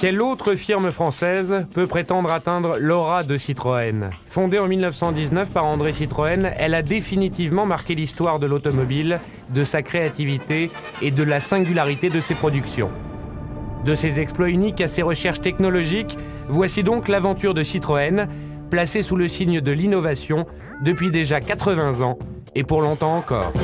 Quelle autre firme française peut prétendre atteindre l'aura de Citroën? Fondée en 1919 par André Citroën, elle a définitivement marqué l'histoire de l'automobile, de sa créativité et de la singularité de ses productions. De ses exploits uniques à ses recherches technologiques, voici donc l'aventure de Citroën, placée sous le signe de l'innovation depuis déjà 80 ans et pour longtemps encore.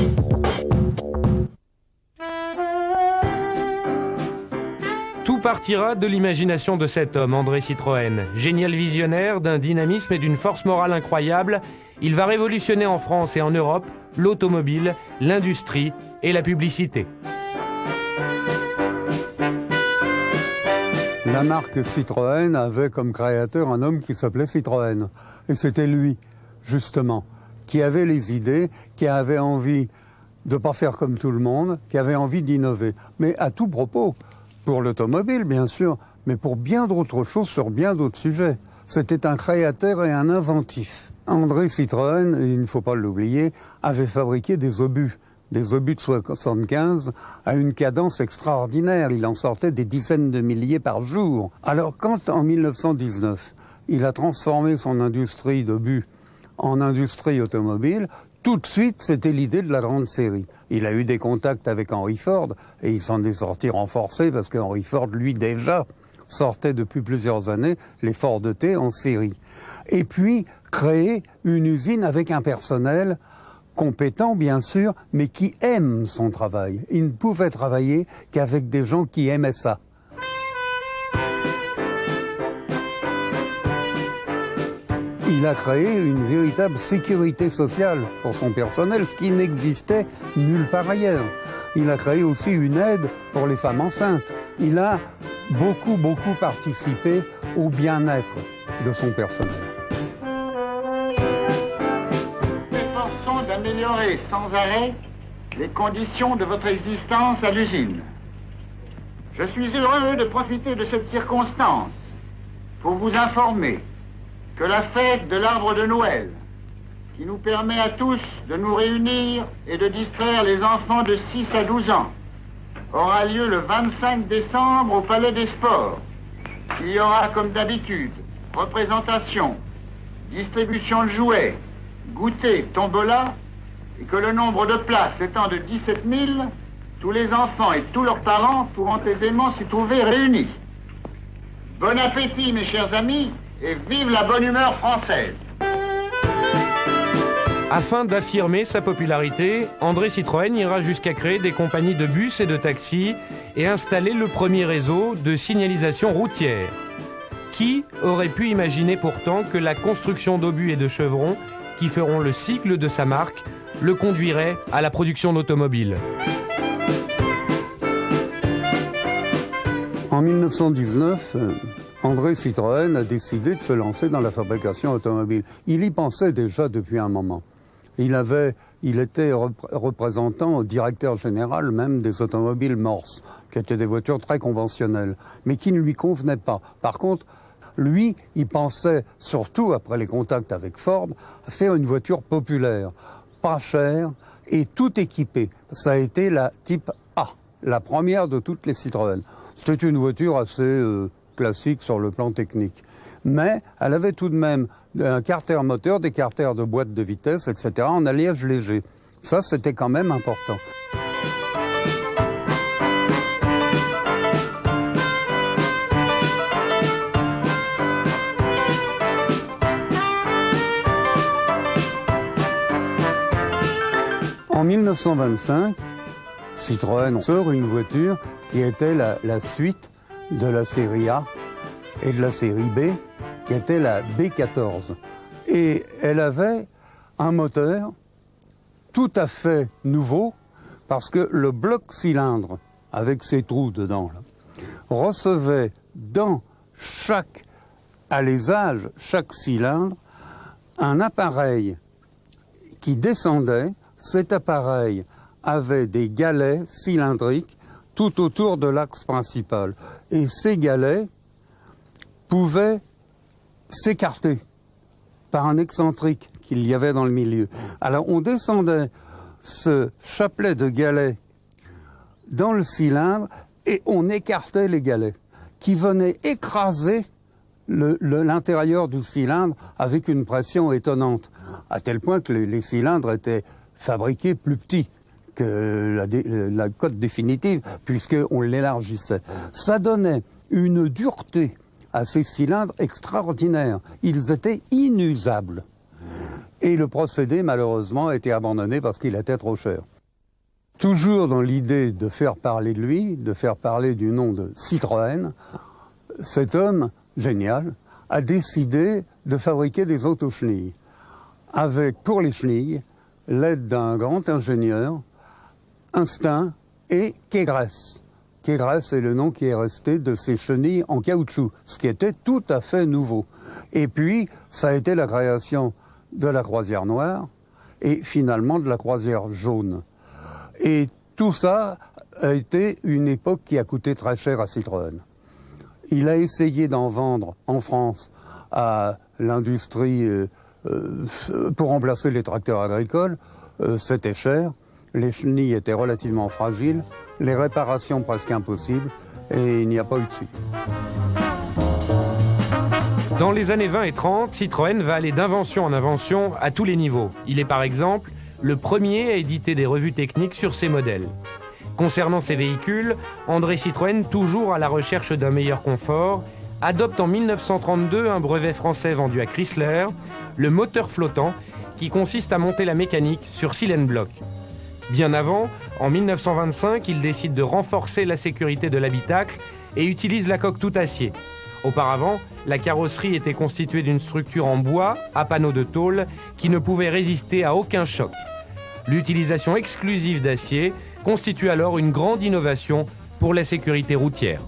Tout partira de l'imagination de cet homme, André Citroën. Génial visionnaire, d'un dynamisme et d'une force morale incroyable, il va révolutionner en France et en Europe l'automobile, l'industrie et la publicité. La marque Citroën avait comme créateur un homme qui s'appelait Citroën. Et c'était lui, justement, qui avait les idées, qui avait envie de ne pas faire comme tout le monde, qui avait envie d'innover. Mais à tout propos, pour l'automobile, bien sûr, mais pour bien d'autres choses, sur bien d'autres sujets. C'était un créateur et un inventif. André Citroën, il ne faut pas l'oublier, avait fabriqué des obus de 75 à une cadence extraordinaire. Il en sortait des dizaines de milliers par jour. Alors quand, en 1919, il a transformé son industrie d'obus en industrie automobile, tout de suite, c'était l'idée de la grande série. Il a eu des contacts avec Henry Ford et il s'en est sorti renforcé parce que Henry Ford, lui, déjà, sortait depuis plusieurs années les Ford T en série. Et puis, créer une usine avec un personnel compétent, bien sûr, mais qui aime son travail. Il ne pouvait travailler qu'avec des gens qui aimaient ça. Il a créé une véritable sécurité sociale pour son personnel, ce qui n'existait nulle part ailleurs. Il a créé aussi une aide pour les femmes enceintes. Il a beaucoup participé au bien-être de son personnel. Nous efforçons d'améliorer sans arrêt les conditions de votre existence à l'usine. Je suis heureux de profiter de cette circonstance pour vous informer que la fête de l'arbre de Noël, qui nous permet à tous de nous réunir et de distraire les enfants de 6 à 12 ans, aura lieu le 25 décembre au Palais des Sports. Il y aura, comme d'habitude, représentation, distribution de jouets, goûter, tombola, et que le nombre de places étant de 17 000, tous les enfants et tous leurs parents pourront aisément s'y trouver réunis. Bon appétit, mes chers amis, et vive la bonne humeur française. Afin d'affirmer sa popularité, André Citroën ira jusqu'à créer des compagnies de bus et de taxis et installer le premier réseau de signalisation routière. Qui aurait pu imaginer pourtant que la construction d'obus et de chevrons, qui feront le cycle de sa marque, le conduirait à la production d'automobiles? En 1919, André Citroën a décidé de se lancer dans la fabrication automobile. Il y pensait déjà depuis un moment. Il était représentant, directeur général même des automobiles Morse, qui étaient des voitures très conventionnelles, mais qui ne lui convenaient pas. Par contre, lui, il pensait, surtout après les contacts avec Ford, à faire une voiture populaire, pas chère et tout équipée. Ça a été la type A, la première de toutes les Citroën. C'était une voiture assez classique sur le plan technique. Mais elle avait tout de même un carter moteur, des carters de boîte de vitesse, etc., en alliage léger. Ça, c'était quand même important. En 1925, Citroën sort une voiture qui était la suite de la série A et de la série B, qui était la B14. Et elle avait un moteur tout à fait nouveau, parce que le bloc cylindre, avec ses trous dedans, là, recevait dans chaque alésage, chaque cylindre, un appareil qui descendait. Cet appareil avait des galets cylindriques tout autour de l'axe principal. Et ces galets pouvaient s'écarter par un excentrique qu'il y avait dans le milieu. Alors on descendait ce chapelet de galets dans le cylindre et on écartait les galets. qui venait écraser l'intérieur du cylindre avec une pression étonnante, à tel point que les cylindres étaient fabriqués plus petits que la cote définitive, puisqu'on l'élargissait. Ça donnait une dureté à ces cylindres extraordinaire. Ils étaient inusables. Et le procédé, malheureusement, a été abandonné parce qu'il était trop cher. Toujours dans l'idée de faire parler de lui, de faire parler du nom de Citroën, cet homme génial a décidé de fabriquer des autochenilles, avec, pour les chenilles, l'aide d'un grand ingénieur, Instinct et Kegress. Kegress est le nom qui est resté de ces chenilles en caoutchouc, ce qui était tout à fait nouveau. Et puis, ça a été la création de la croisière noire et finalement de la croisière jaune. Et tout ça a été une époque qui a coûté très cher à Citroën. Il a essayé d'en vendre en France à l'industrie pour remplacer les tracteurs agricoles. C'était cher, les chenilles étaient relativement fragiles, les réparations presque impossibles, et il n'y a pas eu de suite. Dans les années 20 et 30, Citroën va aller d'invention en invention à tous les niveaux. Il est par exemple le premier à éditer des revues techniques sur ses modèles. Concernant ses véhicules, André Citroën, toujours à la recherche d'un meilleur confort, adopte en 1932 un brevet français vendu à Chrysler, le moteur flottant, qui consiste à monter la mécanique sur cylindre bloc. Bien avant, en 1925, il décide de renforcer la sécurité de l'habitacle et utilise la coque tout acier. Auparavant, la carrosserie était constituée d'une structure en bois à panneaux de tôle qui ne pouvait résister à aucun choc. L'utilisation exclusive d'acier constitue alors une grande innovation pour la sécurité routière.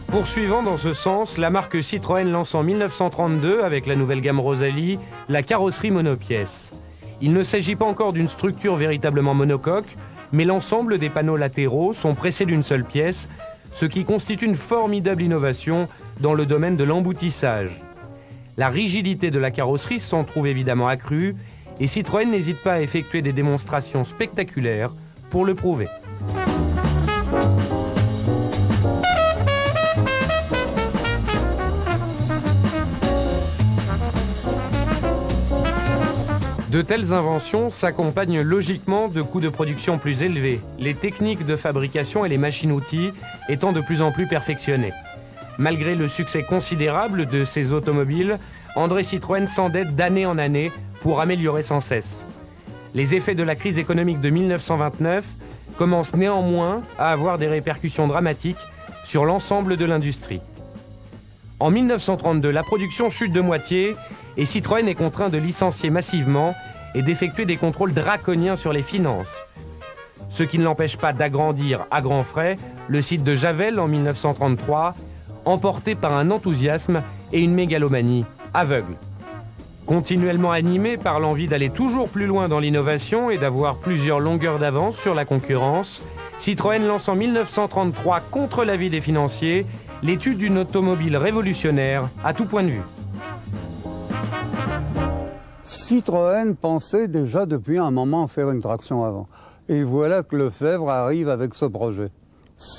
Poursuivant dans ce sens, la marque Citroën lance en 1932, avec la nouvelle gamme Rosalie, la carrosserie monopièce. Il ne s'agit pas encore d'une structure véritablement monocoque, mais l'ensemble des panneaux latéraux sont pressés d'une seule pièce, ce qui constitue une formidable innovation dans le domaine de l'emboutissage. La rigidité de la carrosserie s'en trouve évidemment accrue, et Citroën n'hésite pas à effectuer des démonstrations spectaculaires pour le prouver. De telles inventions s'accompagnent logiquement de coûts de production plus élevés, les techniques de fabrication et les machines-outils étant de plus en plus perfectionnées. Malgré le succès considérable de ces automobiles, André Citroën s'endette d'année en année pour améliorer sans cesse. Les effets de la crise économique de 1929 commencent néanmoins à avoir des répercussions dramatiques sur l'ensemble de l'industrie. En 1932, la production chute de moitié et Citroën est contraint de licencier massivement et d'effectuer des contrôles draconiens sur les finances. Ce qui ne l'empêche pas d'agrandir à grands frais le site de Javel en 1933, emporté par un enthousiasme et une mégalomanie aveugle. Continuellement animé par l'envie d'aller toujours plus loin dans l'innovation et d'avoir plusieurs longueurs d'avance sur la concurrence, Citroën lance en 1933, contre l'avis des financiers, l'étude d'une automobile révolutionnaire à tout point de vue. Citroën pensait déjà depuis un moment faire une traction avant. Et voilà que Lefebvre arrive avec ce projet.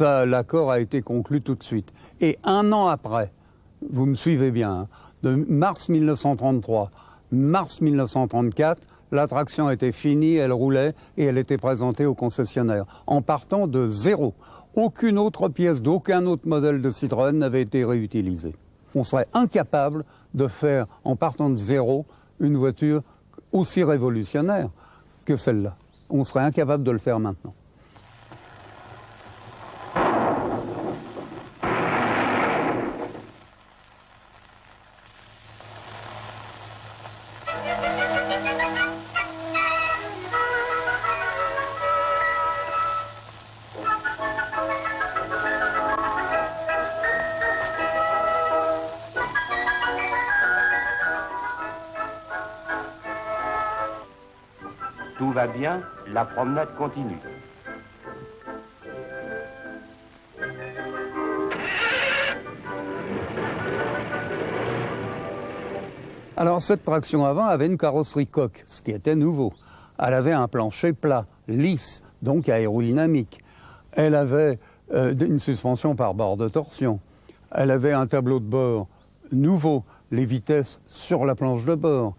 L'accord a été conclu tout de suite. Et un an après, vous me suivez bien, hein, de mars 1933, mars 1934, la traction était finie, elle roulait et elle était présentée au concessionnaire, en partant de zéro. Aucune autre pièce d'aucun autre modèle de Citroën n'avait été réutilisée. On serait incapable de faire, en partant de zéro, une voiture aussi révolutionnaire que celle-là. On serait incapable de le faire maintenant. Tout va bien, la promenade continue. Alors cette traction avant avait une carrosserie coque, ce qui était nouveau. Elle avait un plancher plat, lisse, donc aérodynamique. Elle avait une suspension par bord de torsion. Elle avait un tableau de bord nouveau, les vitesses sur la planche de bord.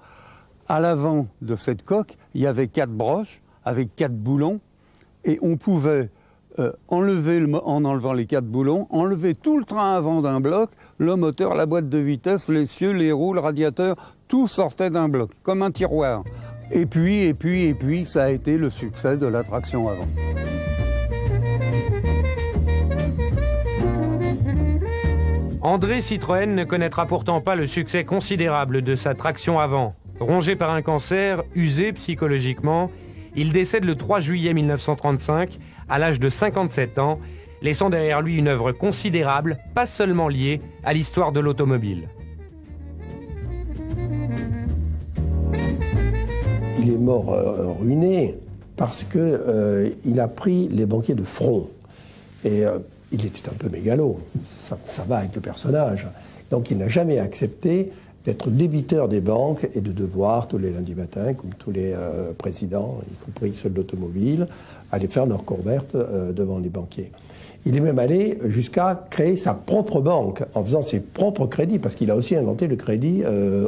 À l'avant de cette coque, il y avait 4 broches avec 4 boulons et on pouvait en enlevant les 4 boulons, enlever tout le train avant d'un bloc, le moteur, la boîte de vitesse, les cieux, les roues, le radiateur, tout sortait d'un bloc, comme un tiroir. Et puis, ça a été le succès de la traction avant. André Citroën ne connaîtra pourtant pas le succès considérable de sa traction avant. Rongé par un cancer, usé psychologiquement, il décède le 3 juillet 1935, à l'âge de 57 ans, laissant derrière lui une œuvre considérable, pas seulement liée à l'histoire de l'automobile. Il est mort ruiné parce qu'il a pris les banquiers de front. Et il était un peu mégalo, ça va avec le personnage. Donc il n'a jamais accepté d'être débiteur des banques et de devoir, tous les lundis matins, comme tous les présidents, y compris ceux de l'automobile, aller faire leur cour verte devant les banquiers. Il est même allé jusqu'à créer sa propre banque en faisant ses propres crédits, parce qu'il a aussi inventé le crédit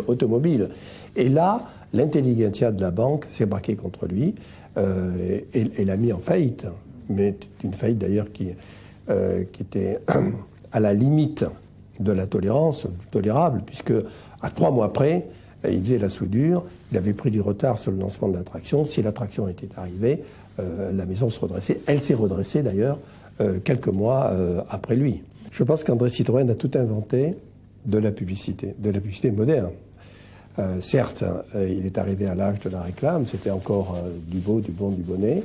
automobile. Et là, l'intelligentsia de la banque s'est braquée contre lui et l'a mis en faillite. Mais une faillite d'ailleurs qui était à la limite de la tolérance, tolérable, puisque à 3 mois près, il faisait la soudure, il avait pris du retard sur le lancement de l'attraction. Si l'attraction était arrivée, la maison se redressait. Elle s'est redressée d'ailleurs quelques mois après lui. Je pense qu'André Citroën a tout inventé de la publicité moderne. Certes, il est arrivé à l'âge de la réclame, c'était encore du beau, du bon, du bonnet.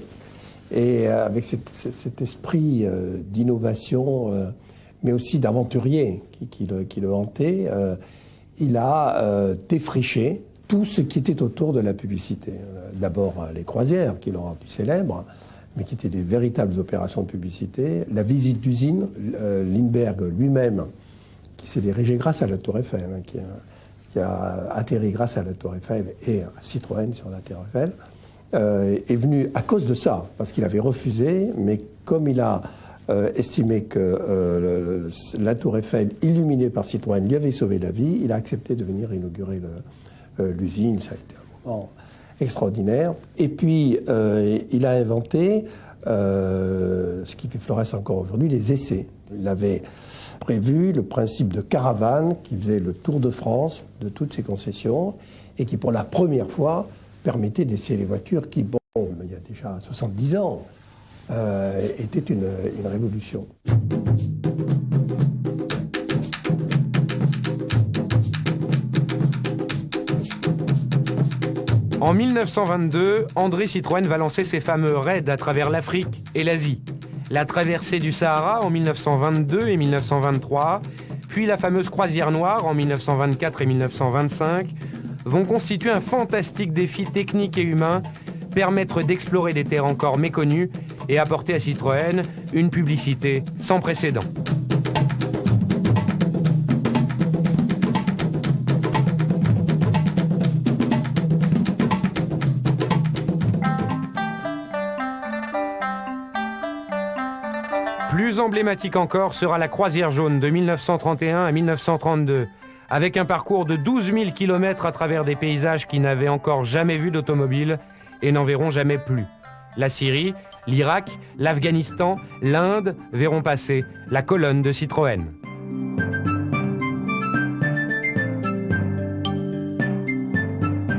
Et avec cet esprit d'innovation, mais aussi d'aventurier qui le hantait, il a défriché tout ce qui était autour de la publicité. D'abord les croisières qui l'ont rendu célèbre, mais qui étaient des véritables opérations de publicité. La visite d'usine, Lindbergh lui-même, qui s'est dirigé grâce à la Tour Eiffel, qui a atterri grâce à la Tour Eiffel et à Citroën sur la Tour Eiffel, est venu à cause de ça, parce qu'il avait refusé, mais comme il a estimé que la Tour Eiffel, illuminée par Citroën, lui avait sauvé la vie, il a accepté de venir inaugurer l'usine. Ça a été un moment extraordinaire. Et puis, il a inventé ce qui fait florès encore aujourd'hui, les essais. Il avait prévu le principe de caravane qui faisait le tour de France de toutes ses concessions et qui, pour la première fois, permettait d'essayer les voitures qui, bon, il y a déjà 70 ans, était une révolution. En 1922, André Citroën va lancer ses fameux raids à travers l'Afrique et l'Asie. La traversée du Sahara en 1922 et 1923, puis la fameuse croisière noire en 1924 et 1925, vont constituer un fantastique défi technique et humain, permettre d'explorer des terres encore méconnues et apporter à Citroën une publicité sans précédent. Plus emblématique encore sera la croisière jaune de 1931 à 1932, avec un parcours de 12 000 km à travers des paysages qui n'avaient encore jamais vu d'automobile et n'en verront jamais plus. La Syrie, l'Irak, l'Afghanistan, l'Inde verront passer la colonne de Citroën.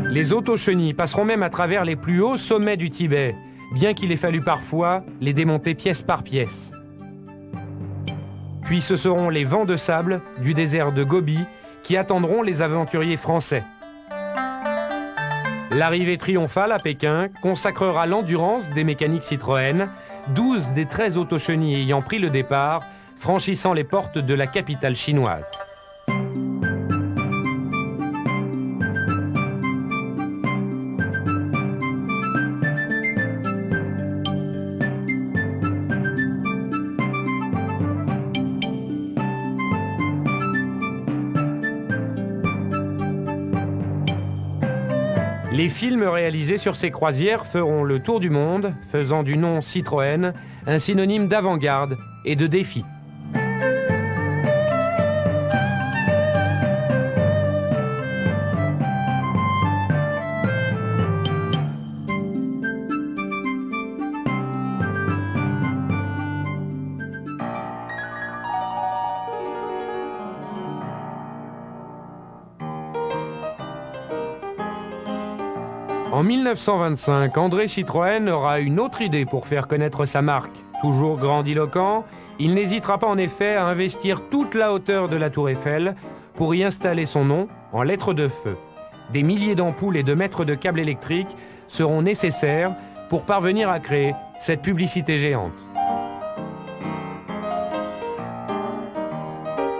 Les autochenilles passeront même à travers les plus hauts sommets du Tibet, bien qu'il ait fallu parfois les démonter pièce par pièce. Puis ce seront les vents de sable du désert de Gobi qui attendront les aventuriers français. L'arrivée triomphale à Pékin consacrera l'endurance des mécaniques Citroën, 12 des 13 autochenilles ayant pris le départ, franchissant les portes de la capitale chinoise. Les films réalisés sur ces croisières feront le tour du monde, faisant du nom Citroën un synonyme d'avant-garde et de défi. En 1925, André Citroën aura une autre idée pour faire connaître sa marque. Toujours grandiloquent, il n'hésitera pas en effet à investir toute la hauteur de la Tour Eiffel pour y installer son nom en lettres de feu. Des milliers d'ampoules et de mètres de câbles électriques seront nécessaires pour parvenir à créer cette publicité géante.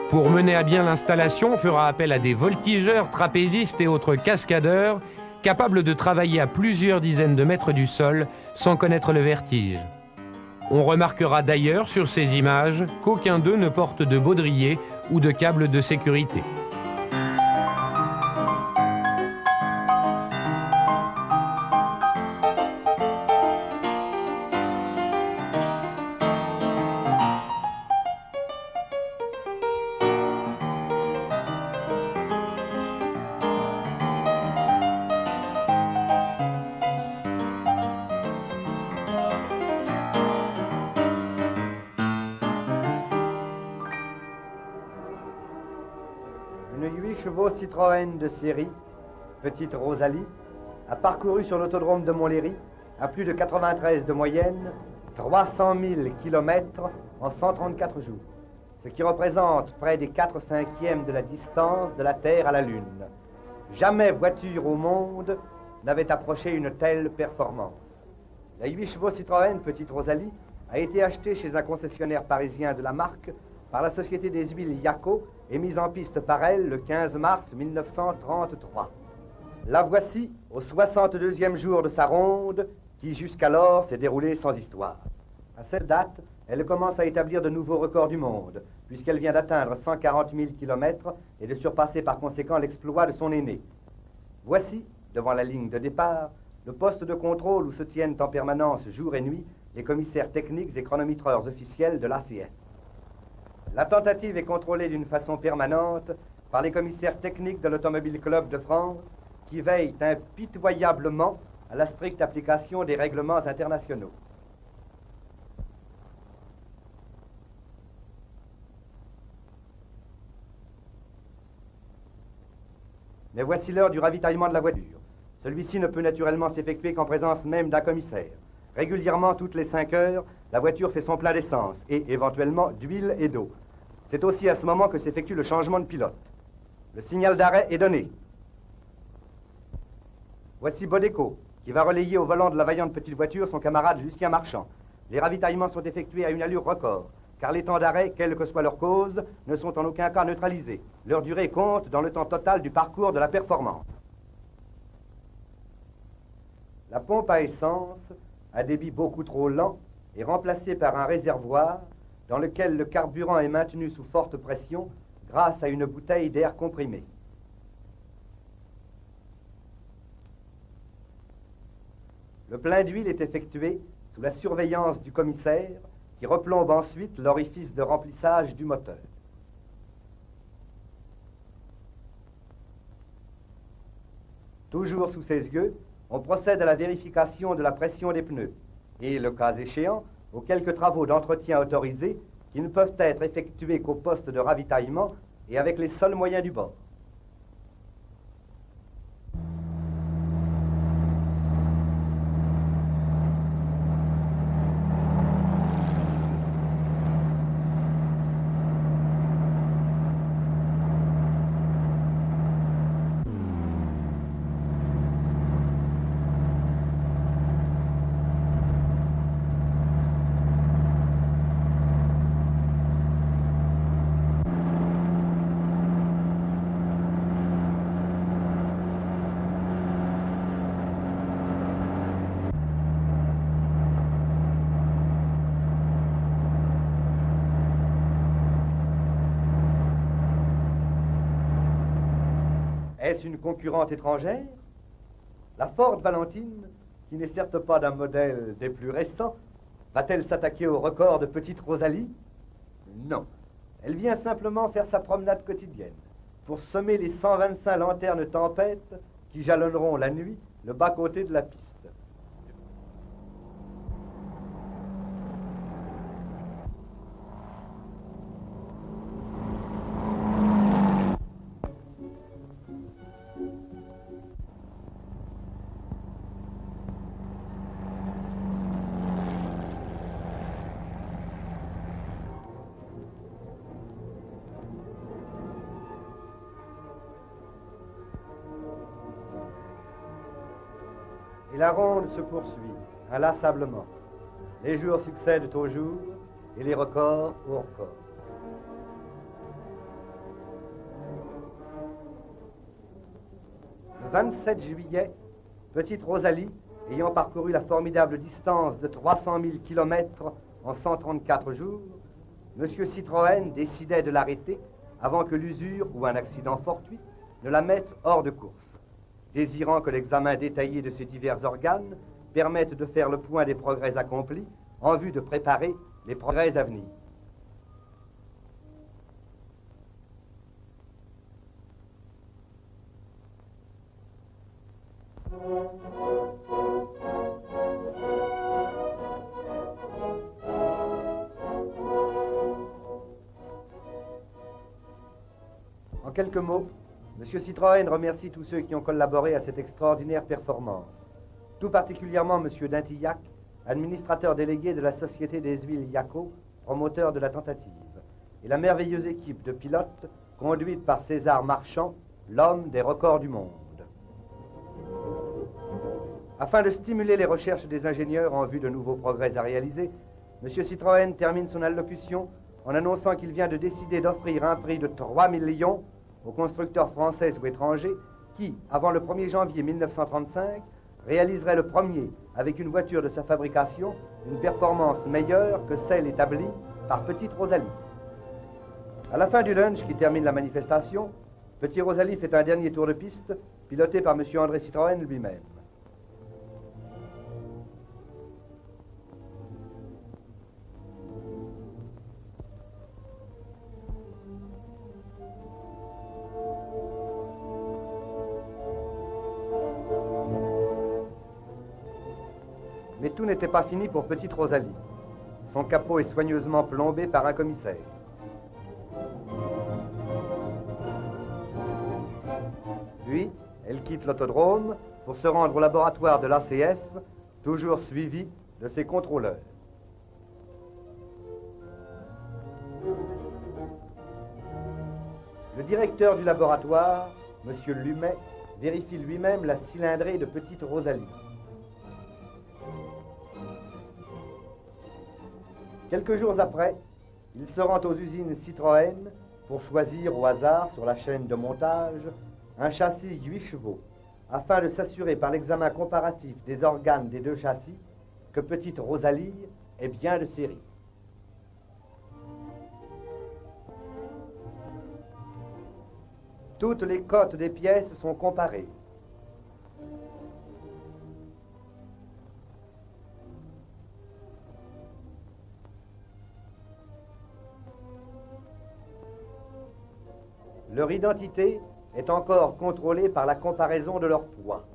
Pour mener à bien l'installation, on fera appel à des voltigeurs, trapézistes et autres cascadeurs capables de travailler à plusieurs dizaines de mètres du sol sans connaître le vertige. On remarquera d'ailleurs sur ces images qu'aucun d'eux ne porte de baudrier ou de câble de sécurité. Une 8 chevaux Citroën de série, petite Rosalie, a parcouru sur l'autodrome de Montlhéry, à plus de 93 de moyenne, 300 000 km en 134 jours, ce qui représente près des 4/5 de la distance de la Terre à la Lune. Jamais voiture au monde n'avait approché une telle performance. La 8 chevaux Citroën Petite Rosalie a été achetée chez un concessionnaire parisien de la marque par la société des huiles Yaco et mise en piste par elle le 15 mars 1933. La voici au 62e jour de sa ronde qui jusqu'alors s'est déroulée sans histoire. À cette date, elle commence à établir de nouveaux records du monde, puisqu'elle vient d'atteindre 140 000 km et de surpasser par conséquent l'exploit de son aîné. Voici, devant la ligne de départ, le poste de contrôle où se tiennent en permanence jour et nuit les commissaires techniques et chronométreurs officiels de l'ACF. La tentative est contrôlée d'une façon permanente par les commissaires techniques de l'Automobile Club de France qui veillent impitoyablement à la stricte application des règlements internationaux. Mais voici l'heure du ravitaillement de la voiture. Celui-ci ne peut naturellement s'effectuer qu'en présence même d'un commissaire. Régulièrement, toutes les 5 heures, la voiture fait son plein d'essence et, éventuellement, d'huile et d'eau. C'est aussi à ce moment que s'effectue le changement de pilote. Le signal d'arrêt est donné. Voici Bodeco, qui va relayer au volant de la vaillante petite voiture son camarade Lucien Marchand. Les ravitaillements sont effectués à une allure record, car les temps d'arrêt, quelle que soit leur cause, ne sont en aucun cas neutralisés. Leur durée compte dans le temps total du parcours de la performance. La pompe à essence, à débit beaucoup trop lent, est remplacée par un réservoir dans lequel le carburant est maintenu sous forte pression grâce à une bouteille d'air comprimé. Le plein d'huile est effectué sous la surveillance du commissaire qui replombe ensuite l'orifice de remplissage du moteur. Toujours sous ses yeux, on procède à la vérification de la pression des pneus et, le cas échéant, aux quelques travaux d'entretien autorisés qui ne peuvent être effectués qu'au poste de ravitaillement et avec les seuls moyens du bord. Est-ce une concurrente étrangère? La Ford Valentine, qui n'est certes pas d'un modèle des plus récents, va-t-elle s'attaquer au record de petite Rosalie? Non. Elle vient simplement faire sa promenade quotidienne pour semer les 125 lanternes tempête qui jalonneront la nuit le bas-côté de la piste. Et la ronde se poursuit, inlassablement. Les jours succèdent aux jours et les records aux records. Le 27 juillet, petite Rosalie, ayant parcouru la formidable distance de 300 000 km en 134 jours, M. Citroën décidait de l'arrêter avant que l'usure ou un accident fortuit ne la mette hors de course, désirant que l'examen détaillé de ces divers organes permette de faire le point des progrès accomplis en vue de préparer les progrès à venir. En quelques mots, M. Citroën remercie tous ceux qui ont collaboré à cette extraordinaire performance, tout particulièrement M. Dintillac, administrateur délégué de la Société des Huiles Yaco, promoteur de la tentative, et la merveilleuse équipe de pilotes conduite par César Marchand, l'homme des records du monde. Afin de stimuler les recherches des ingénieurs en vue de nouveaux progrès à réaliser, M. Citroën termine son allocution en annonçant qu'il vient de décider d'offrir un prix de 3 millions aux constructeurs français ou étrangers qui, avant le 1er janvier 1935, réaliserait le premier, avec une voiture de sa fabrication, une performance meilleure que celle établie par Petite Rosalie. À la fin du lunch qui termine la manifestation, Petit Rosalie fait un dernier tour de piste, piloté par M. André Citroën lui-même. Mais tout n'était pas fini pour Petite Rosalie. Son capot est soigneusement plombé par un commissaire. Puis, elle quitte l'autodrome pour se rendre au laboratoire de l'ACF, toujours suivi de ses contrôleurs. Le directeur du laboratoire, M. Lumet, vérifie lui-même la cylindrée de Petite Rosalie. Quelques jours après, il se rend aux usines Citroën pour choisir au hasard sur la chaîne de montage un châssis 8 chevaux, afin de s'assurer par l'examen comparatif des organes des deux châssis que Petite Rosalie est bien de série. Toutes les cotes des pièces sont comparées. Leur identité est encore contrôlée par la comparaison de leur poids.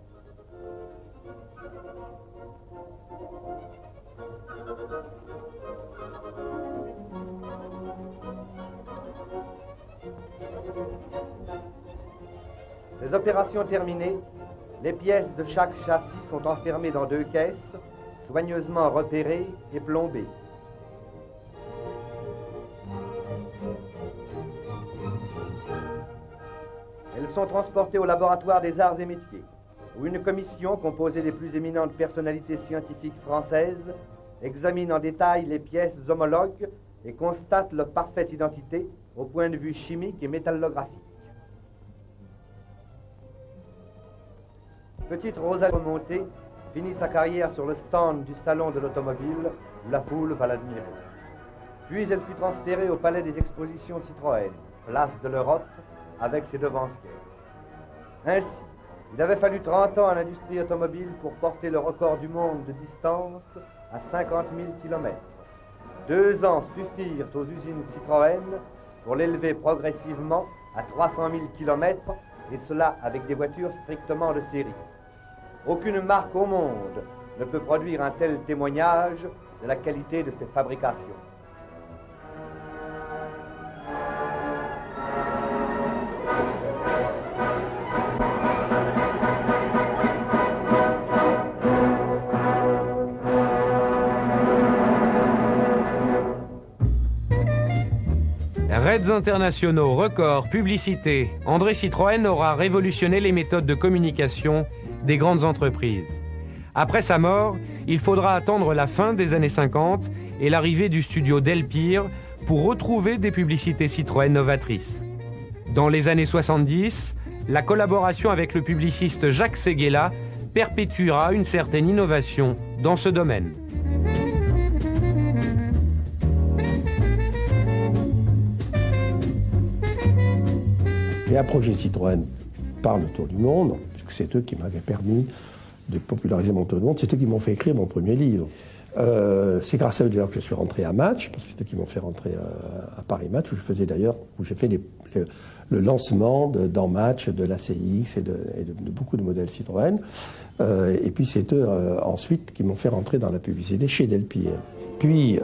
Ces opérations terminées, les pièces de chaque châssis sont enfermées dans 2 caisses, soigneusement repérées et plombées. Elles sont transportées au laboratoire des arts et métiers, où une commission composée des plus éminentes personnalités scientifiques françaises examine en détail les pièces homologues et constate leur parfaite identité au point de vue chimique et métallographique. Petite Rosalie remontée finit sa carrière sur le stand du salon de l'automobile, où la foule va l'admirer. Puis elle fut transférée au palais des expositions Citroën, place de l'Europe, avec ses devanciers. Ainsi, Il avait fallu 30 ans à l'industrie automobile pour porter le record du monde de distance à 50 000 km. 2 ans suffirent aux usines Citroën pour l'élever progressivement à 300 000 km, et cela avec des voitures strictement de série. Aucune marque au monde ne peut produire un tel témoignage de la qualité de ses fabrications. Raids internationaux, records, publicité, André Citroën aura révolutionné les méthodes de communication des grandes entreprises. Après sa mort, il faudra attendre la fin des années 50 et l'arrivée du studio Delpire pour retrouver des publicités Citroën novatrices. Dans les années 70, la collaboration avec le publiciste Jacques Séguéla perpétuera une certaine innovation dans ce domaine. J'ai approché Citroën par le Tour du Monde, puisque c'est eux qui m'avaient permis de populariser mon Tour du Monde, c'est eux qui m'ont fait écrire mon premier livre. C'est grâce à eux d'ailleurs que je suis rentré à Match, parce que c'est eux qui m'ont fait rentrer à Paris Match, où j'ai fait le lancement dans Match de l'ACX et de beaucoup de modèles Citroën. Et puis c'est eux ensuite qui m'ont fait rentrer dans la publicité chez Delpire. Puis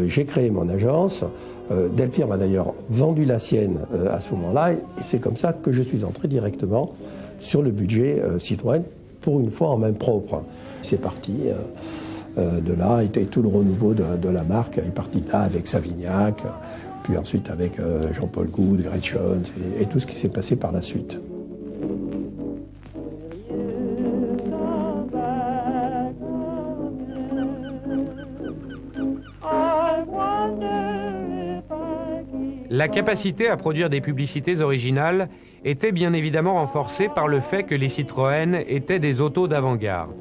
j'ai créé mon agence. Delpire m'a d'ailleurs vendu la sienne à ce moment-là, et c'est comme ça que je suis entré directement sur le budget Citroën, pour une fois en main propre. C'est parti de là, et tout le renouveau de la marque est parti de là avec Savignac, puis ensuite avec Jean-Paul Goude, Gretchen, et tout ce qui s'est passé par la suite. La capacité à produire des publicités originales était bien évidemment renforcée par le fait que les Citroën étaient des autos d'avant-garde.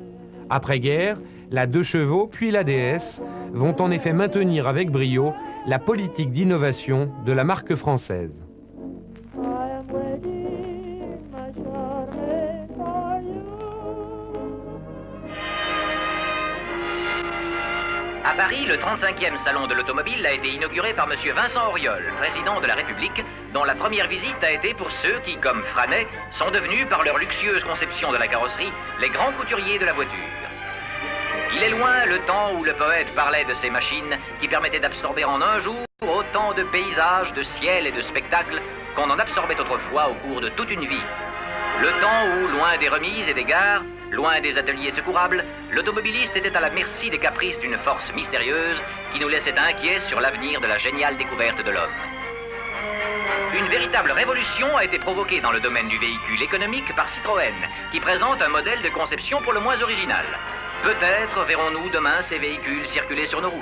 Après-guerre, la 2 chevaux puis la DS vont en effet maintenir avec brio la politique d'innovation de la marque française. À Paris, le 35e salon de l'automobile a été inauguré par M. Vincent Auriol, président de la République, dont la première visite a été pour ceux qui, comme Franet, sont devenus, par leur luxueuse conception de la carrosserie, les grands couturiers de la voiture. Il est loin le temps où le poète parlait de ces machines qui permettaient d'absorber en un jour autant de paysages, de ciel et de spectacles qu'on en absorbait autrefois au cours de toute une vie. Le temps où, loin des remises et des gares, loin des ateliers secourables, l'automobiliste était à la merci des caprices d'une force mystérieuse qui nous laissait inquiets sur l'avenir de la géniale découverte de l'homme. Une véritable révolution a été provoquée dans le domaine du véhicule économique par Citroën, qui présente un modèle de conception pour le moins original. Peut-être verrons-nous demain ces véhicules circuler sur nos routes.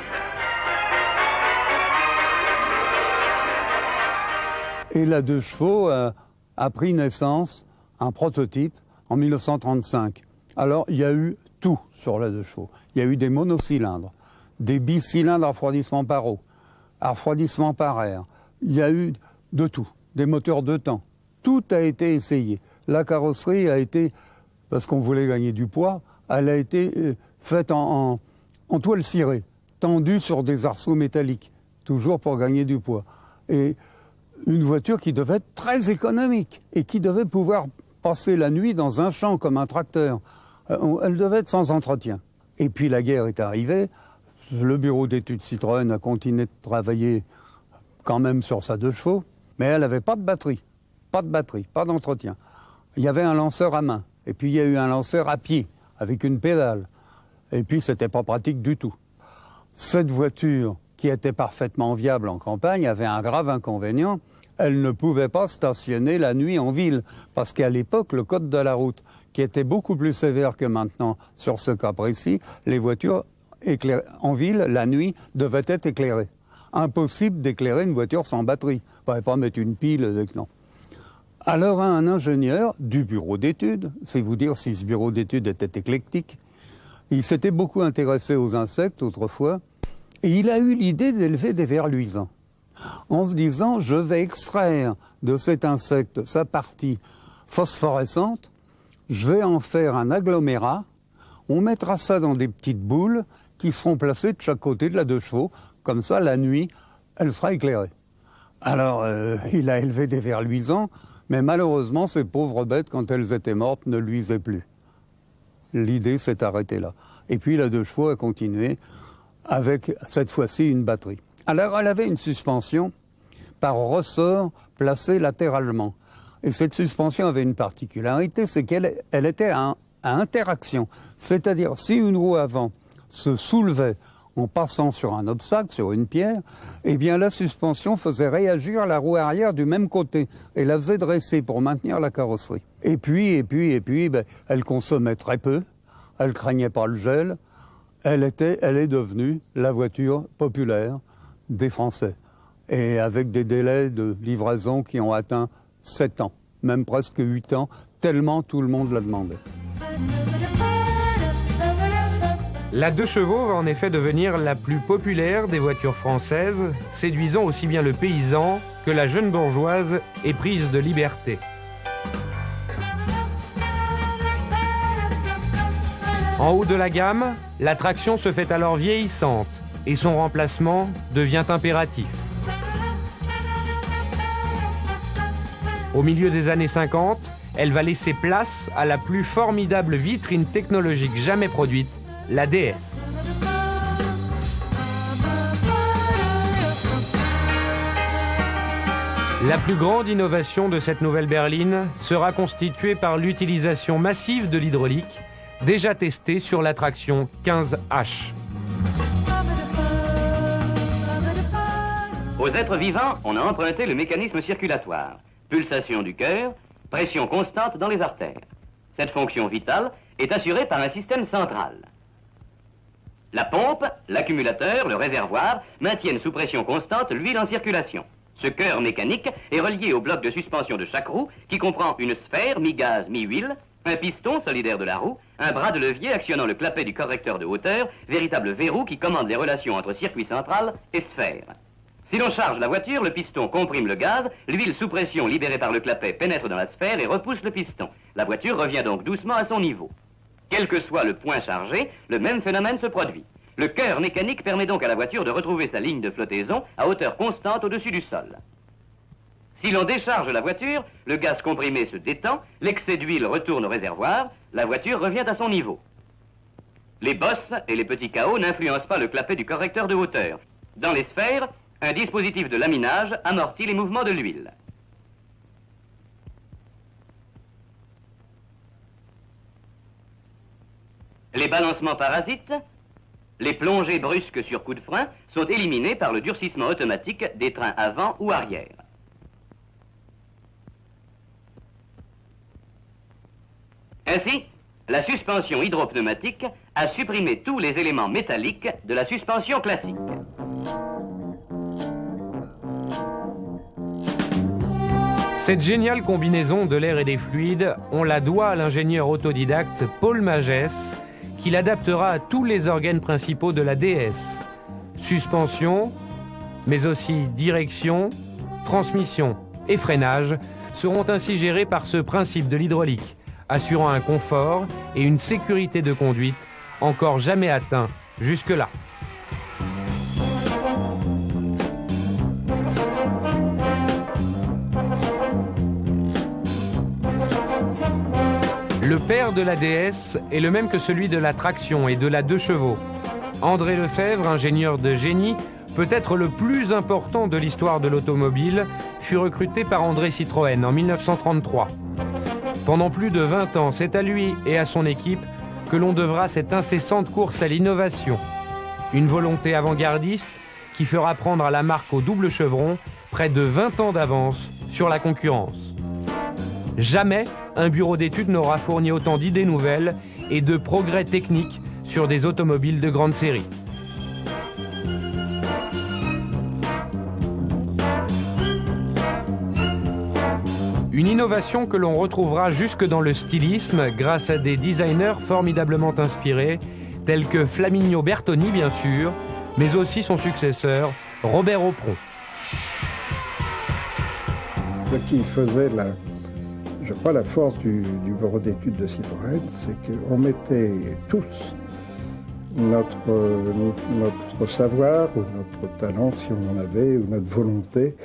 Et la 2 chevaux a pris naissance, un prototype, en 1935. Alors, il y a eu tout sur la 2 chevaux. Il y a eu des monocylindres, des bicylindres à refroidissement par eau, à refroidissement par air. Il y a eu de tout, des moteurs de temps. Tout a été essayé. La carrosserie a été, parce qu'on voulait gagner du poids, elle a été faite en toile cirée, tendue sur des arceaux métalliques, toujours pour gagner du poids. Et une voiture qui devait être très économique et qui devait pouvoir passer la nuit dans un champ comme un tracteur. Elle devait être sans entretien. Et puis la guerre est arrivée. Le bureau d'études Citroën a continué de travailler quand même sur sa 2 chevaux, mais elle n'avait pas de batterie, pas d'entretien. Il y avait un lanceur à main, et puis il y a eu un lanceur à pied, avec une pédale. Et puis c'était pas pratique du tout. Cette voiture, qui était parfaitement viable en campagne, avait un grave inconvénient. Elle ne pouvait pas stationner la nuit en ville, parce qu'à l'époque, le code de la route, qui était beaucoup plus sévère que maintenant sur ce cas précis, les voitures en ville, la nuit, devaient être éclairées. Impossible d'éclairer une voiture sans batterie. On ne pouvait pas mettre une pile, non. Alors un ingénieur du bureau d'études, c'est vous dire si ce bureau d'études était éclectique, il s'était beaucoup intéressé aux insectes autrefois, et il a eu l'idée d'élever des vers luisants, en se disant, je vais extraire de cet insecte sa partie phosphorescente je vais en faire un agglomérat, on mettra ça dans des petites boules qui seront placées de chaque côté de la 2 chevaux, comme ça la nuit, elle sera éclairée. Alors, il a élevé des vers luisants, mais malheureusement, ces pauvres bêtes, quand elles étaient mortes, ne luisaient plus. L'idée s'est arrêtée là. Et puis la 2 chevaux a continué avec, cette fois-ci, une batterie. Alors, elle avait une suspension par ressort placée latéralement. Et cette suspension avait une particularité, c'est qu'elle était à interaction. C'est-à-dire, si une roue avant se soulevait en passant sur un obstacle, sur une pierre, eh bien la suspension faisait réagir la roue arrière du même côté et la faisait dresser pour maintenir la carrosserie. Et puis, elle consommait très peu, elle craignait pas le gel, elle est devenue la voiture populaire des Français. Et avec des délais de livraison qui ont atteint 7 ans, même presque 8 ans, tellement tout le monde la demandait. La 2 chevaux va en effet devenir la plus populaire des voitures françaises, séduisant aussi bien le paysan que la jeune bourgeoise éprise de liberté. En haut de la gamme, la traction se fait alors vieillissante et son remplacement devient impératif. Au milieu des années 50, elle va laisser place à la plus formidable vitrine technologique jamais produite, la DS. La plus grande innovation de cette nouvelle berline sera constituée par l'utilisation massive de l'hydraulique, déjà testée sur la traction 15H. Aux êtres vivants, on a emprunté le mécanisme circulatoire. Pulsation du cœur, pression constante dans les artères. Cette fonction vitale est assurée par un système central. La pompe, l'accumulateur, le réservoir maintiennent sous pression constante l'huile en circulation. Ce cœur mécanique est relié au bloc de suspension de chaque roue qui comprend une sphère mi-gaz, mi-huile, un piston solidaire de la roue, un bras de levier actionnant le clapet du correcteur de hauteur, véritable verrou qui commande les relations entre circuit central et sphère. Si l'on charge la voiture, le piston comprime le gaz, l'huile sous pression libérée par le clapet pénètre dans la sphère et repousse le piston. La voiture revient donc doucement à son niveau. Quel que soit le point chargé, le même phénomène se produit. Le cœur mécanique permet donc à la voiture de retrouver sa ligne de flottaison à hauteur constante au-dessus du sol. Si l'on décharge la voiture, le gaz comprimé se détend, l'excès d'huile retourne au réservoir, la voiture revient à son niveau. Les bosses et les petits cahots n'influencent pas le clapet du correcteur de hauteur. Dans les sphères, un dispositif de laminage amortit les mouvements de l'huile. Les balancements parasites, les plongées brusques sur coup de frein sont éliminés par le durcissement automatique des trains avant ou arrière. Ainsi, la suspension hydropneumatique a supprimé tous les éléments métalliques de la suspension classique. Cette géniale combinaison de l'air et des fluides, on la doit à l'ingénieur autodidacte Paul Magès, qui l'adaptera à tous les organes principaux de la DS. Suspension, mais aussi direction, transmission et freinage seront ainsi gérés par ce principe de l'hydraulique, assurant un confort et une sécurité de conduite encore jamais atteints jusque-là. Le père de la DS est le même que celui de la traction et de la 2 chevaux. André Lefebvre, ingénieur de génie, peut-être le plus important de l'histoire de l'automobile, fut recruté par André Citroën en 1933. Pendant plus de 20 ans, c'est à lui et à son équipe que l'on devra cette incessante course à l'innovation. Une volonté avant-gardiste qui fera prendre à la marque au double chevron près de 20 ans d'avance sur la concurrence. Jamais un bureau d'études n'aura fourni autant d'idées nouvelles et de progrès techniques sur des automobiles de grande série. Une innovation que l'on retrouvera jusque dans le stylisme grâce à des designers formidablement inspirés, tels que Flaminio Bertoni bien sûr, mais aussi son successeur, Robert Aupron. Ce qui faisait Je crois la force du bureau d'études de Citroën, c'est qu'on mettait tous notre savoir ou notre talent, si on en avait, ou notre volonté,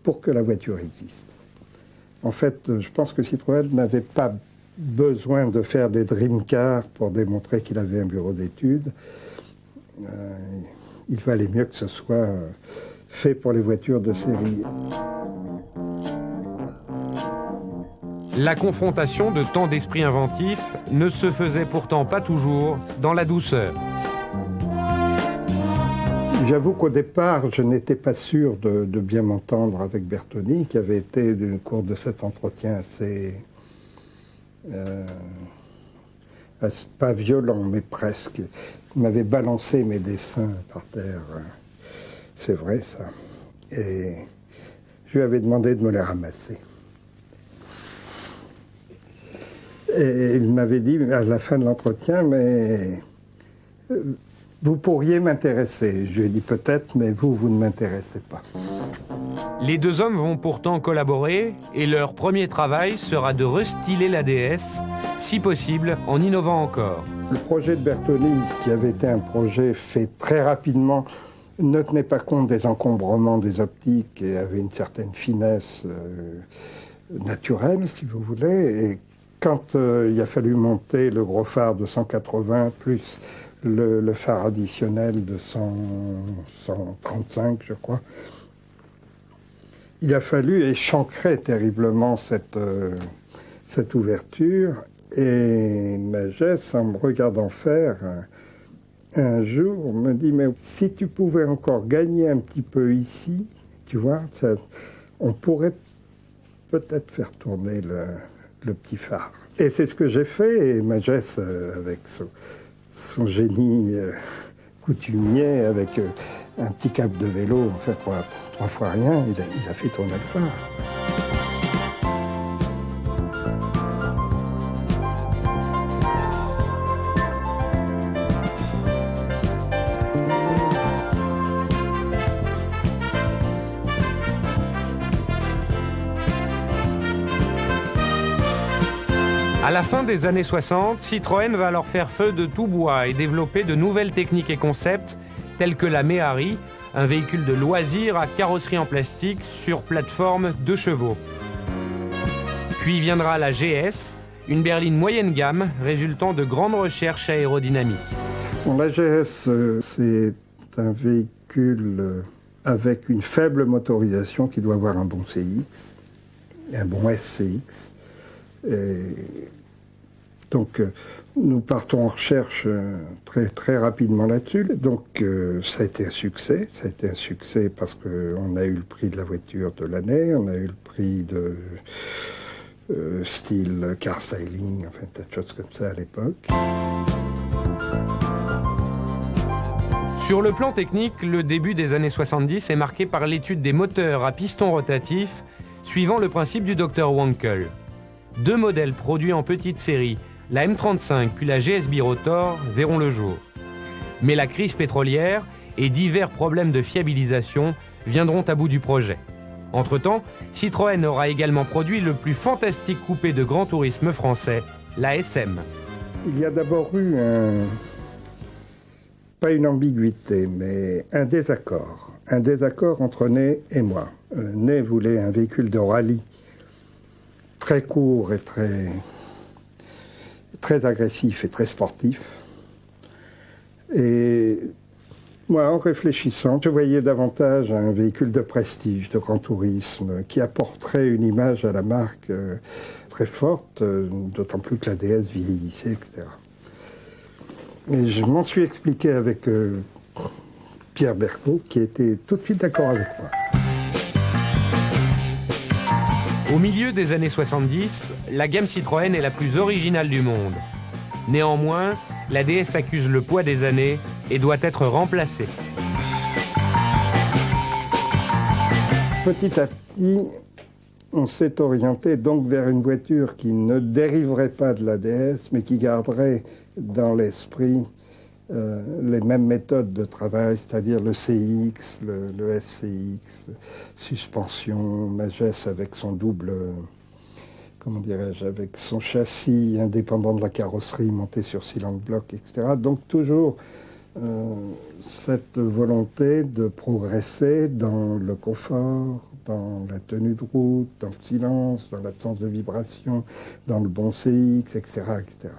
pour que la voiture existe. En fait, je pense que Citroën n'avait pas besoin de faire des dream cars pour démontrer qu'il avait un bureau d'études. Il valait mieux que ce soit fait pour les voitures de série. La confrontation de tant d'esprits inventifs ne se faisait pourtant pas toujours dans la douceur. J'avoue qu'au départ, je n'étais pas sûr de bien m'entendre avec Bertoni, qui avait été, au cours de cet entretien, assez pas violent, mais presque. Il m'avait balancé mes dessins par terre. C'est vrai, ça. Et je lui avais demandé de me les ramasser. Et il m'avait dit, à la fin de l'entretien, mais vous pourriez m'intéresser. Je lui ai dit peut-être, mais vous ne m'intéressez pas. Les deux hommes vont pourtant collaborer et leur premier travail sera de restyler la DS, si possible en innovant encore. Le projet de Bertoni, qui avait été un projet fait très rapidement, ne tenait pas compte des encombrements des optiques et avait une certaine finesse naturelle, si vous voulez. Et quand il a fallu monter le gros phare de 180 plus le phare additionnel de 135, je crois, il a fallu échancrer terriblement cette ouverture. Et Magès, en me regardant faire, un jour, me dit, mais si tu pouvais encore gagner un petit peu ici, tu vois, on pourrait peut-être faire tourner le petit phare. Et c'est ce que j'ai fait, et Magès, avec son génie coutumier, avec un petit câble de vélo, en fait, trois fois rien, il a fait tourner le phare. À la fin des années 60, Citroën va alors faire feu de tout bois et développer de nouvelles techniques et concepts tels que la Méhari, un véhicule de loisir à carrosserie en plastique sur plateforme 2 chevaux. Puis viendra la GS, une berline moyenne gamme résultant de grandes recherches aérodynamiques. Bon, la GS, c'est un véhicule avec une faible motorisation qui doit avoir un bon CX, un bon SCX. Et donc, nous partons en recherche très, très rapidement là-dessus. Donc, ça a été un succès. Ça a été un succès parce qu'on a eu le prix de la voiture de l'année, on a eu le prix de style car styling, enfin, tas de choses comme ça à l'époque. Sur le plan technique, le début des années 70 est marqué par l'étude des moteurs à piston rotatif, suivant le principe du Dr Wankel. 2 modèles produits en petite série, la M35 puis la GS Birotor, verront le jour. Mais la crise pétrolière et divers problèmes de fiabilisation viendront à bout du projet. Entre-temps, Citroën aura également produit le plus fantastique coupé de grand tourisme français, la SM. Il y a d'abord eu pas une ambiguïté, mais un désaccord. Un désaccord entre Ney et moi. Ney voulait un véhicule de rallye très court et très agressif et très sportif. Et moi, en réfléchissant, je voyais davantage un véhicule de prestige, de grand tourisme, qui apporterait une image à la marque très forte, d'autant plus que la DS vieillissait, etc. Et je m'en suis expliqué avec Pierre Bercot, qui était tout de suite d'accord avec moi. Au milieu des années 70, la gamme Citroën est la plus originale du monde. Néanmoins, la DS accuse le poids des années et doit être remplacée. Petit à petit, on s'est orienté donc vers une voiture qui ne dériverait pas de la DS, mais qui garderait dans l'esprit les mêmes méthodes de travail, c'est-à-dire le CX, le SCX, suspension, Magès avec son double comment dirais-je, avec son châssis indépendant de la carrosserie monté sur cylindre bloc, etc. Donc toujours cette volonté de progresser dans le confort, dans la tenue de route, dans le silence, dans l'absence de vibration, dans le bon CX, etc. etc.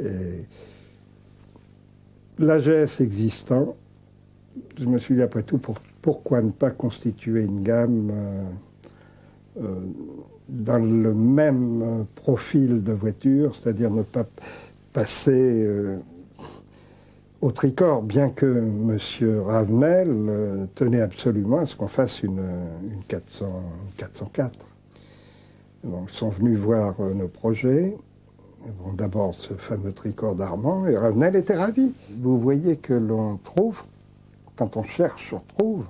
Et l'AGS existant, je me suis dit après tout, pourquoi ne pas constituer une gamme dans le même profil de voiture, c'est-à-dire ne pas passer au tricorps, bien que M. Ravenel tenait absolument à ce qu'on fasse une 404. Donc, ils sont venus voir nos projets. Bon, d'abord, ce fameux tricorps d'Armand, et Ravenel était ravi. Vous voyez que l'on trouve, quand on cherche, on trouve.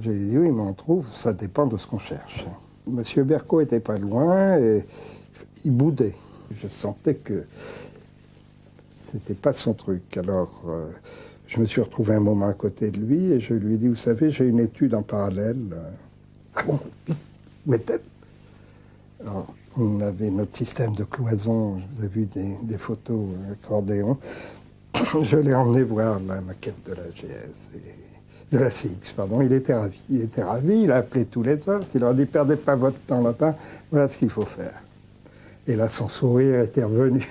J'ai dit oui, mais on trouve, ça dépend de ce qu'on cherche. Monsieur Berco était pas loin et il boudait. Je sentais que c'était pas son truc. Alors, je me suis retrouvé un moment à côté de lui et je lui ai dit, vous savez, j'ai une étude en parallèle. Ah bon, où est-elle? Alors, on avait notre système de cloison, vous avez vu des photos accordéon. Je l'ai emmené voir la maquette de la GS, de la CX, pardon. Il était ravi. Il a appelé tous les autres. Il leur a dit, perdez pas votre temps là-bas, voilà ce qu'il faut faire. Et là, son sourire était revenu.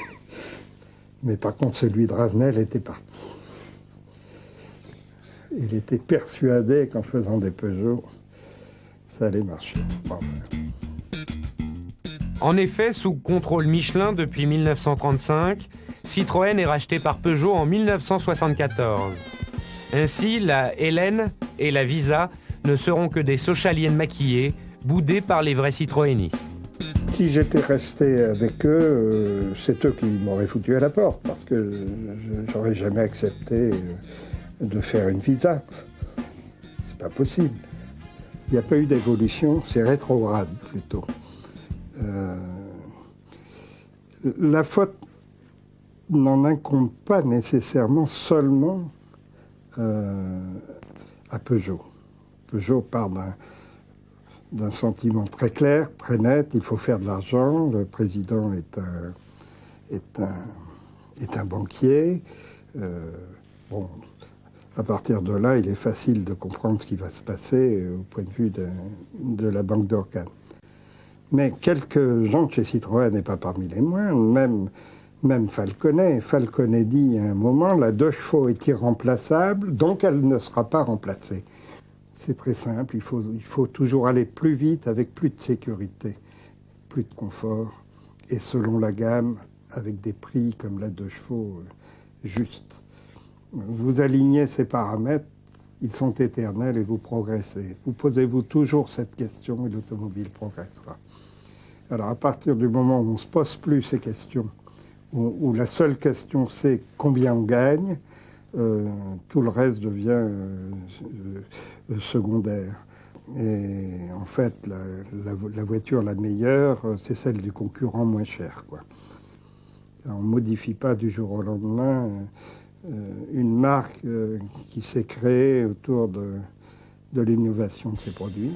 Mais par contre, celui de Ravenel était parti. Il était persuadé qu'en faisant des Peugeot, ça allait marcher. Bon, En effet, sous contrôle Michelin depuis 1935, Citroën est racheté par Peugeot en 1974. Ainsi, la Hélène et la Visa ne seront que des Sochaliennes maquillées, boudées par les vrais citroënistes. Si j'étais resté avec eux, c'est eux qui m'auraient foutu à la porte, parce que j'aurais jamais accepté de faire une Visa. C'est pas possible. Il n'y a pas eu d'évolution, c'est rétrograde plutôt. La faute n'en incombe pas nécessairement seulement à Peugeot. Peugeot part d'un sentiment très clair, très net, il faut faire de l'argent, le président est un banquier. Bon, à partir de là, il est facile de comprendre ce qui va se passer au point de vue de la Banque d'Orcane. Mais quelques gens de chez Citroën, et pas parmi les moindres, même Falconet. Falconet dit à un moment, la 2 chevaux est irremplaçable, donc elle ne sera pas remplacée. C'est très simple, il faut toujours aller plus vite avec plus de sécurité, plus de confort, et selon la gamme, avec des prix comme la 2 chevaux justes. Vous alignez ces paramètres, ils sont éternels et vous progressez. Vous posez-vous toujours cette question et l'automobile progressera. Alors à partir du moment où on ne se pose plus ces questions, où la seule question c'est combien on gagne, tout le reste devient secondaire. Et en fait, la voiture la meilleure, c'est celle du concurrent moins cher, quoi. On ne modifie pas du jour au lendemain une marque qui s'est créée autour de l'innovation de ses produits.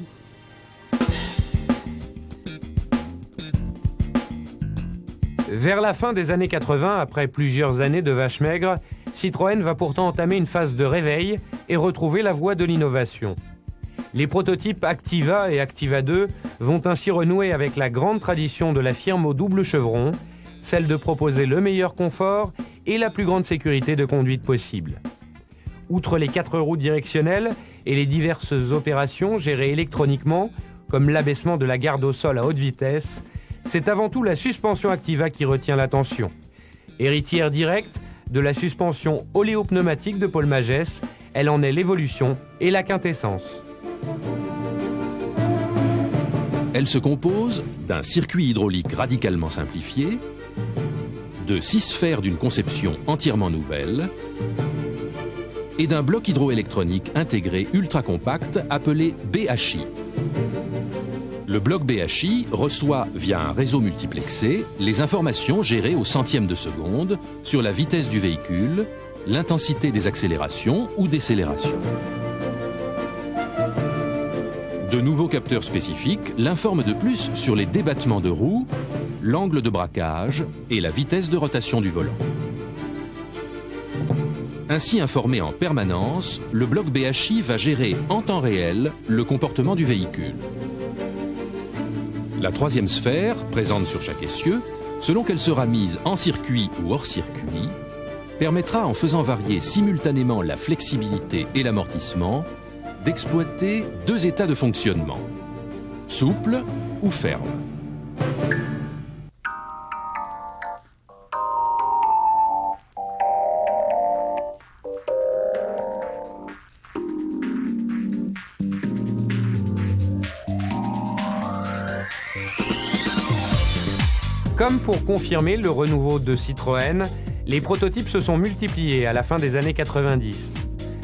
Vers la fin des années 80, après plusieurs années de vache maigre, Citroën va pourtant entamer une phase de réveil et retrouver la voie de l'innovation. Les prototypes Activa et Activa 2 vont ainsi renouer avec la grande tradition de la firme au double chevron, celle de proposer le meilleur confort et la plus grande sécurité de conduite possible. Outre les 4 roues directionnelles et les diverses opérations gérées électroniquement, comme l'abaissement de la garde au sol à haute vitesse, c'est avant tout la suspension Activa qui retient l'attention. Héritière directe de la suspension oléopneumatique de Paul Magès, elle en est l'évolution et la quintessence. Elle se compose d'un circuit hydraulique radicalement simplifié, de 6 sphères d'une conception entièrement nouvelle et d'un bloc hydroélectronique intégré ultra compact appelé BHI. Le bloc BHI reçoit via un réseau multiplexé les informations gérées au centième de seconde sur la vitesse du véhicule, l'intensité des accélérations ou décélérations. De nouveaux capteurs spécifiques l'informent de plus sur les débattements de roues, l'angle de braquage et la vitesse de rotation du volant. Ainsi informé en permanence, le bloc BHI va gérer en temps réel le comportement du véhicule. La troisième sphère, présente sur chaque essieu, selon qu'elle sera mise en circuit ou hors circuit, permettra, en faisant varier simultanément la flexibilité et l'amortissement, d'exploiter deux états de fonctionnement, souple ou ferme. Comme pour confirmer le renouveau de Citroën, les prototypes se sont multipliés à la fin des années 90.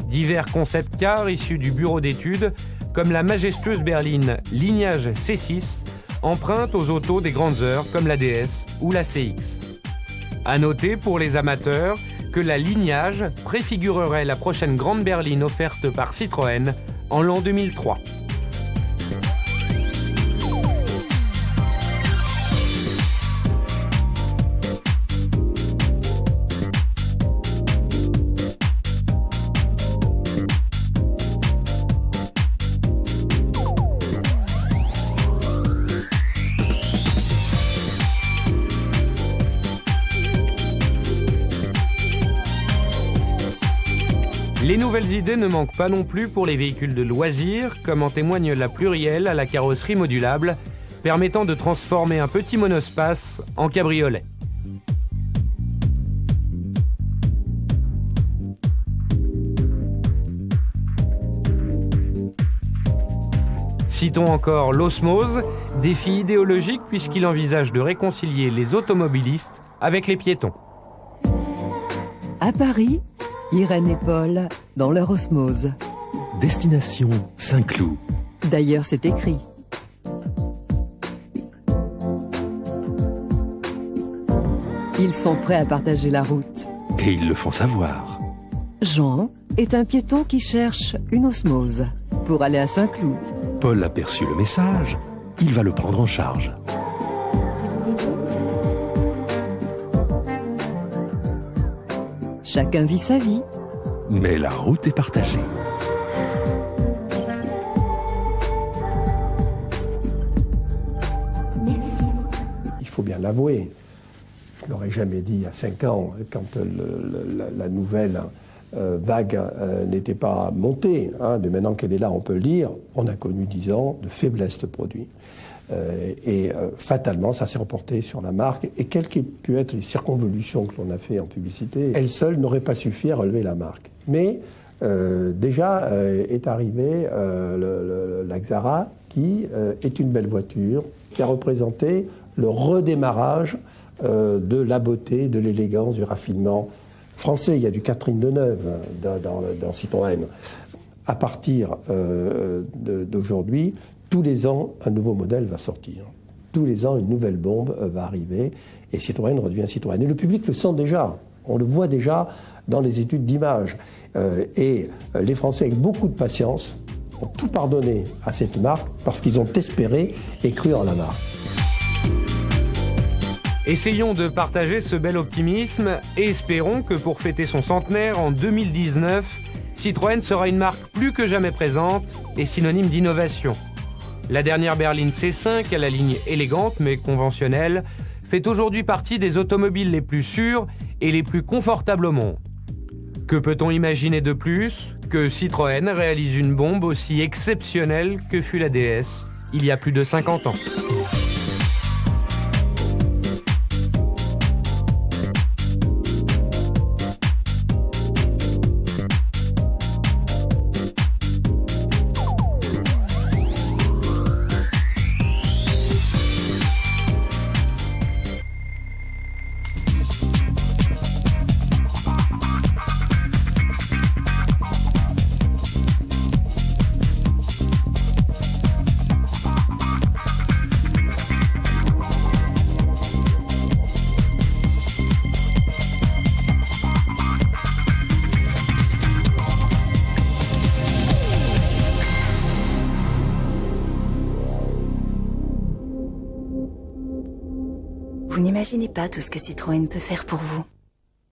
Divers concept cars issus du bureau d'études, comme la majestueuse berline Lignage C6, empruntent aux autos des grandes heures comme la DS ou la CX. À noter pour les amateurs que la Lignage préfigurerait la prochaine grande berline offerte par Citroën en l'an 2003. Les nouvelles idées ne manquent pas non plus pour les véhicules de loisirs, comme en témoigne la plurielle à la carrosserie modulable, permettant de transformer un petit monospace en cabriolet. Citons encore l'Osmose, défi idéologique puisqu'il envisage de réconcilier les automobilistes avec les piétons. À Paris, Irène et Paul dans leur Osmose. Destination Saint-Cloud. D'ailleurs, c'est écrit. Ils sont prêts à partager la route. Et ils le font savoir. Jean est un piéton qui cherche une osmose pour aller à Saint-Cloud. Paul a perçu le message. Il va le prendre en charge. Chacun vit sa vie. Mais la route est partagée. Il faut bien l'avouer. Je ne l'aurais jamais dit il y a 5 ans, quand la nouvelle vague n'était pas montée. Mais maintenant qu'elle est là, on peut le dire, on a connu 10 ans de faiblesse de produits. Fatalement, ça s'est reporté sur la marque. Et quelles qu'aient pu être les circonvolutions que l'on a fait en publicité, elles seules n'auraient pas suffi à relever la marque. Mais déjà est arrivé la Xara, qui est une belle voiture, qui a représenté le redémarrage de la beauté, de l'élégance, du raffinement français. Il y a du Catherine Deneuve dans Citroën. À partir d'aujourd'hui, tous les ans, un nouveau modèle va sortir. Tous les ans, une nouvelle bombe va arriver et Citroën redevient Citroën. Et le public le sent déjà. On le voit déjà dans les études d'image. Et les Français, avec beaucoup de patience, ont tout pardonné à cette marque parce qu'ils ont espéré et cru en la marque. Essayons de partager ce bel optimisme et espérons que pour fêter son centenaire en 2019, Citroën sera une marque plus que jamais présente et synonyme d'innovation. La dernière berline C5, à la ligne élégante mais conventionnelle, fait aujourd'hui partie des automobiles les plus sûres et les plus confortables au monde. Que peut-on imaginer de plus que Citroën réalise une bombe aussi exceptionnelle que fut la DS il y a plus de 50 ans. Vous n'imaginez pas tout ce que Citroën peut faire pour vous.